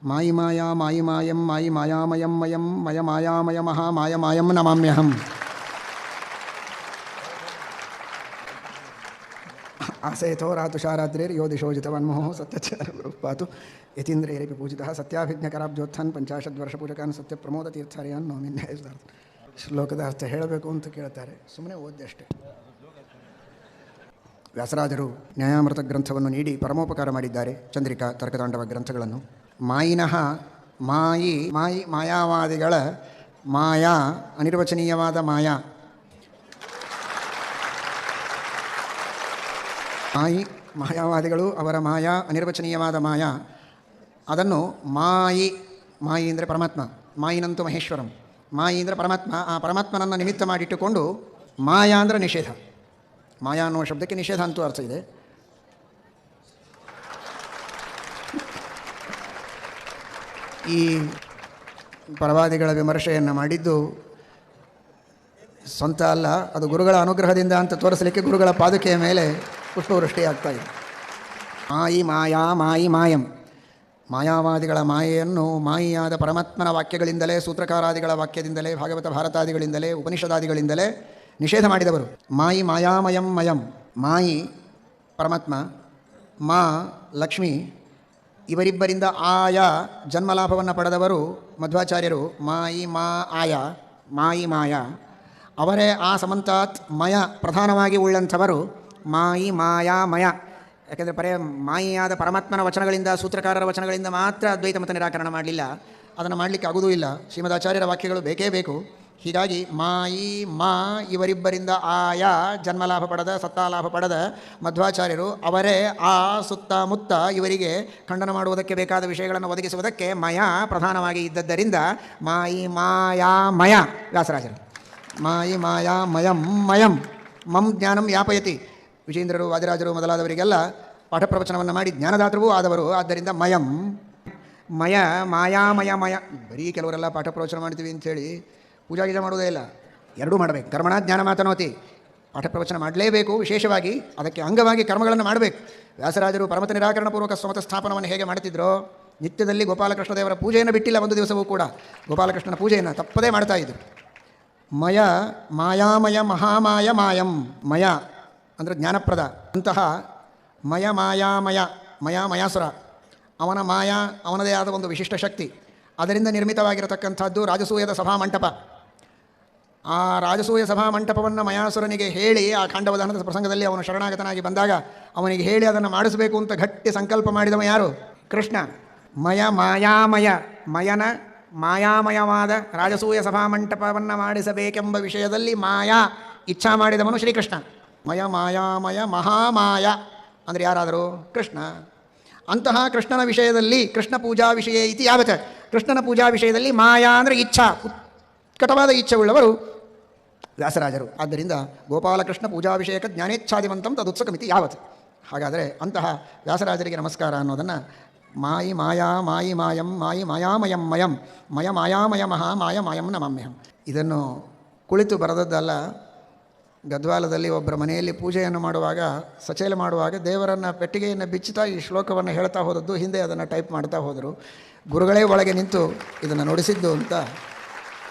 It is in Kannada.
ಮಾಯಿ ಮಾಯಾ ಮಾಯಿ ಮಾಯಂ ಮಾಯಿ ಮಾಯಾಮಯಂ ಮಯಂ ಮಯ ಮಾಯಾಮಯ ಮಹಾ ಮಾಯ ಮಾಯಂ ನಮಾಮ್ಯಹಂ. ಆಸೇಥೋರಾತುಷಾರಾದ್ರೇರ್ ಯೋ ದಿಶೋ ಜಿತವನ್ಮೋಹ ಸತ್ಯಚಾರ ಗುರು ಪಾತು ಯತೀಂದ್ರೇರಪಿ ಪೂಜಿತಃ ಸತ್ಯಾಭಿಜ್ಞಕರಾಬ್ಜೋತ್ಥಾನ್ 50 ವರ್ಷಪೂಜಕಾನ್ ಸತ್ಯ ಪ್ರಮೋದ ತೀರ್ಥಾರ್ಯಾನ್ ನೋಮಿನ್ಯಾಯಸ್ತಾರ್ಥ. ಶ್ಲೋಕದ ಅರ್ಥ ಹೇಳಬೇಕು ಅಂತ ಕೇಳ್ತಾರೆ, ಸುಮ್ಮನೆ ಓದ್ದೆ ಅಷ್ಟೇ. ವ್ಯಾಸರಾಜರು ನ್ಯಾಯಾಮೃತ ಗ್ರಂಥವನ್ನು ನೀಡಿ ಪರಮೋಪಕಾರ ಮಾಡಿದ್ದಾರೆ. ಚಂದ್ರಿಕಾ, ತರ್ಕತಾಂಡವ ಗ್ರಂಥಗಳನ್ನು. ಮಾಯಿನಃ ಮಾಯಿ ಮಾಯಾವಾದಿಗಳ ಮಾಯಾ, ಅನಿರ್ವಚನೀಯವಾದ ಮಾಯಾ. ಮಾಯಾವಾದಿಗಳು ಅವರ ಮಾಯಾ, ಅನಿರ್ವಚನೀಯವಾದ ಮಾಯಾ, ಅದನ್ನು ಮಾಯಿ ಅಂದರೆ ಪರಮಾತ್ಮ, ಮಾಯಿನಂತೂ ಮಹೇಶ್ವರಂ. ಮಾಯಿ ಅಂದರೆ ಪರಮಾತ್ಮ. ಆ ಪರಮಾತ್ಮನನ್ನು ನಿಮಿತ್ತ ಮಾಡಿಟ್ಟುಕೊಂಡು ಮಾಯಾ ಅಂದರೆ ನಿಷೇಧ. ಮಾಯಾ ಅನ್ನುವ ಶಬ್ದಕ್ಕೆ ನಿಷೇಧ ಅಂತೂ ಅರ್ಥ ಇದೆ. ಈ ಪರವಾದಿಗಳ ವಿಮರ್ಶೆಯನ್ನು ಮಾಡಿದ್ದು ಸ್ವಂತ ಅಲ್ಲ, ಅದು ಗುರುಗಳ ಅನುಗ್ರಹದಿಂದ ಅಂತ ತೋರಿಸಲಿಕ್ಕೆ ಗುರುಗಳ ಪಾದುಕೆಯ ಮೇಲೆ ಪುಷ್ಪವೃಷ್ಟಿ ಆಗ್ತಾ ಇದೆ. ಮಾಯಿ ಮಾಯಾ ಮಾಯಿ ಮಾಯಂ. ಮಾಯಾವಾದಿಗಳ ಮಾಯೆಯನ್ನು ಮಾಯಿಯಾದ ಪರಮಾತ್ಮನ ವಾಕ್ಯಗಳಿಂದಲೇ, ಸೂತ್ರಕಾರಾದಿಗಳ ವಾಕ್ಯದಿಂದಲೇ, ಭಾಗವತ ಭಾರತಾದಿಗಳಿಂದಲೇ, ಉಪನಿಷದಾದಿಗಳಿಂದಲೇ ನಿಷೇಧ ಮಾಡಿದವರು. ಮಾಯಿ ಮಾಯಾಮಯಂ ಮಯಂ. ಮಾಯಿ ಪರಮಾತ್ಮ, ಮಾ ಲಕ್ಷ್ಮಿ, ಇವರಿಬ್ಬರಿಂದ ಆಯಾ ಜನ್ಮಲಾಭವನ್ನು ಪಡೆದವರು ಮಧ್ವಾಚಾರ್ಯರು. ಮಾಯಿ ಮಾ ಆಯ, ಮಾಯಿ ಮಾಯಾ, ಅವರೇ ಆ ಸಮಂತಾತ್ ಮಯ ಪ್ರಧಾನವಾಗಿ ಉಳ್ಳಂಥವರು ಮಾಯಿ ಮಾಯಾ ಮಯ. ಯಾಕೆಂದರೆ ಮಾಯಿಯಾದ ಪರಮಾತ್ಮನ ವಚನಗಳಿಂದ, ಸೂತ್ರಕಾರರ ವಚನಗಳಿಂದ ಮಾತ್ರ ಅದ್ವೈತ ಮತ ನಿರಾಕರಣ ಮಾಡಲಿಲ್ಲ. ಅದನ್ನು ಮಾಡಲಿಕ್ಕೆ ಆಗುವುದೂ ಇಲ್ಲ. ಶ್ರೀಮದಾಚಾರ್ಯರ ವಾಕ್ಯಗಳು ಬೇಕೇ ಬೇಕು. ಹೀಗಾಗಿ ಮಾಯಿ ಮಾ ಇವರಿಬ್ಬರಿಂದ ಆಯಾ ಜನ್ಮಲಾಭ ಪಡೆದ, ಸತ್ತಾಲಾಭ ಪಡೆದ ಮಧ್ವಾಚಾರ್ಯರು ಅವರೇ ಆ ಸುತ್ತಮುತ್ತ ಇವರಿಗೆ ಖಂಡನ ಮಾಡುವುದಕ್ಕೆ ಬೇಕಾದ ವಿಷಯಗಳನ್ನು ಒದಗಿಸುವುದಕ್ಕೆ ಮಯ ಪ್ರಧಾನವಾಗಿ ಇದ್ದದ್ದರಿಂದ ಮಾಯಿ ಮಾಯಾ ಮಯ ವ್ಯಾಸರಾಜರು. ಮಾಯಿ ಮಾಯಾ ಮಯಂ ಮಯಂ ಮಂ ಜ್ಞಾನಂ ಯಾಪಯತಿ. ವಿಜೇಂದ್ರರು, ವಾದಿರಾಜರು ಮೊದಲಾದವರಿಗೆಲ್ಲ ಪಾಠ ಪ್ರವಚನವನ್ನು ಮಾಡಿ ಜ್ಞಾನದಾತರೂ ಆದವರು. ಆದ್ದರಿಂದ ಮಯಂ ಮಯ ಮಾಯಾಮಯ ಮಯ. ಬರೀ ಕೆಲವರೆಲ್ಲ ಪಾಠ ಪ್ರವಚನ ಮಾಡ್ತೀವಿ ಅಂಥೇಳಿ ಪೂಜಾ ಗೀಜ ಮಾಡುವುದೇ ಇಲ್ಲ, ಎರಡೂ ಮಾಡಬೇಕು. ಕರ್ಮಣ ಜ್ಞಾನ ಮಾತನೋತಿ. ಪಾಠ ಪ್ರವಚನ ಮಾಡಲೇಬೇಕು, ವಿಶೇಷವಾಗಿ ಅದಕ್ಕೆ ಅಂಗವಾಗಿ ಕರ್ಮಗಳನ್ನು ಮಾಡಬೇಕು. ವ್ಯಾಸರಾಜರು ಪರಮತ ನಿರಾಕರಣಪೂರ್ವಕ ಸ್ವಮತ ಸ್ಥಾಪನವನ್ನು ಹೇಗೆ ಮಾಡ್ತಿದ್ರೋ, ನಿತ್ಯದಲ್ಲಿ ಗೋಪಾಲಕೃಷ್ಣ ದೇವರ ಪೂಜೆಯನ್ನು ಬಿಟ್ಟಿಲ್ಲ ಒಂದು ದಿವಸವೂ ಕೂಡ. ಗೋಪಾಲಕೃಷ್ಣನ ಪೂಜೆಯನ್ನು ತಪ್ಪದೇ ಮಾಡ್ತಾ ಇದ್ದರು. ಮಯ ಮಾಯಾಮಯ ಮಹಾಮಾಯ ಮಾಯಂ. ಮಯ ಅಂದರೆ ಜ್ಞಾನಪ್ರದ. ಅಂತಹ ಮಯ ಮಾಯಾಮಯ, ಮಯಾಸುರ, ಅವನ ಮಾಯಾ ಅವನದೇ ಆದ ಒಂದು ವಿಶಿಷ್ಟ ಶಕ್ತಿ. ಅದರಿಂದ ನಿರ್ಮಿತವಾಗಿರತಕ್ಕಂಥದ್ದು ರಾಜಸೂಯದ ಸಭಾಮಂಟಪ. ಆ ರಾಜಸೂಯ ಸಭಾಮಂಟಪವನ್ನು ಮಯಾಸುರನಿಗೆ ಹೇಳಿ, ಆ ಖಾಂಡವದಹನದ ಪ್ರಸಂಗದಲ್ಲಿ ಅವನು ಶರಣಾಗತನಾಗಿ ಬಂದಾಗ ಅವನಿಗೆ ಹೇಳಿ ಅದನ್ನು ಮಾಡಿಸಬೇಕು ಅಂತ ಗಟ್ಟಿ ಸಂಕಲ್ಪ ಮಾಡಿದವ ಯಾರು? ಕೃಷ್ಣ. ಮಯ ಮಾಯಾಮಯ, ಮಯನ ಮಾಯಾಮಯವಾದ ರಾಜಸೂಯ ಸಭಾಮಂಟಪವನ್ನು ಮಾಡಿಸಬೇಕೆಂಬ ವಿಷಯದಲ್ಲಿ ಮಾಯಾ ಇಚ್ಛಾ ಮಾಡಿದವನು ಶ್ರೀಕೃಷ್ಣ. ಮಯ ಮಾಯಾಮಯ ಮಹಾಮಾಯ ಅಂದರೆ ಯಾರಾದರೂ? ಕೃಷ್ಣ. ಅಂತಹ ಕೃಷ್ಣನ ವಿಷಯದಲ್ಲಿ, ಕೃಷ್ಣ ಪೂಜಾ ವಿಷಯ ಇತಿ ಯಾವತ್, ಕೃಷ್ಣನ ಪೂಜಾ ವಿಷಯದಲ್ಲಿ ಮಾಯಾ ಅಂದರೆ ಇಚ್ಛಾ, ಉತ್ಕಟವಾದ ಇಚ್ಛೆಯುಳ್ಳವರು ವ್ಯಾಸರಾಜರು. ಆದ್ದರಿಂದ ಗೋಪಾಲಕೃಷ್ಣ ಪೂಜಾ ವಿಷಯಕ ಜ್ಞಾನೇಚ್ಛಾದಿವಂತಂ ತದುತ್ಸುಕಮಿತಿ ಯಾವತ್. ಹಾಗಾದರೆ ಅಂತಹ ವ್ಯಾಸರಾಜರಿಗೆ ನಮಸ್ಕಾರ ಅನ್ನೋದನ್ನು ಮಾಯಿ ಮಾಯಾ ಮಾಯಿ ಮಾಯಂ ಮಾಯಿ ಮಾಯಾಮಯಂ ಮಯಂ ಮಯ ಮಾಯಾಮಯ ಮಹಾ ಮಾಯ ಮಾಯಂ ನಮಾಮ್ಯಹಂ. ಇದನ್ನು ಕುಳಿತು ಬರೆದದ್ದಲ್ಲ. ಗದ್ವಾಲದಲ್ಲಿ ಒಬ್ಬರ ಮನೆಯಲ್ಲಿ ಪೂಜೆಯನ್ನು ಮಾಡುವಾಗ, ಸಚೇಲ ಮಾಡುವಾಗ ದೇವರನ್ನು ಪೆಟ್ಟಿಗೆಯನ್ನು ಬಿಚ್ಚುತ್ತಾ ಈ ಶ್ಲೋಕವನ್ನು ಹೇಳ್ತಾ ಹೋದದ್ದು, ಹಿಂದೆ ಅದನ್ನು ಟೈಪ್ ಮಾಡ್ತಾ ಹೋದರು. ಗುರುಗಳೇ ಒಳಗೆ ನಿಂತು ಇದನ್ನು ನುಡಿಸಿದ್ದು ಅಂತ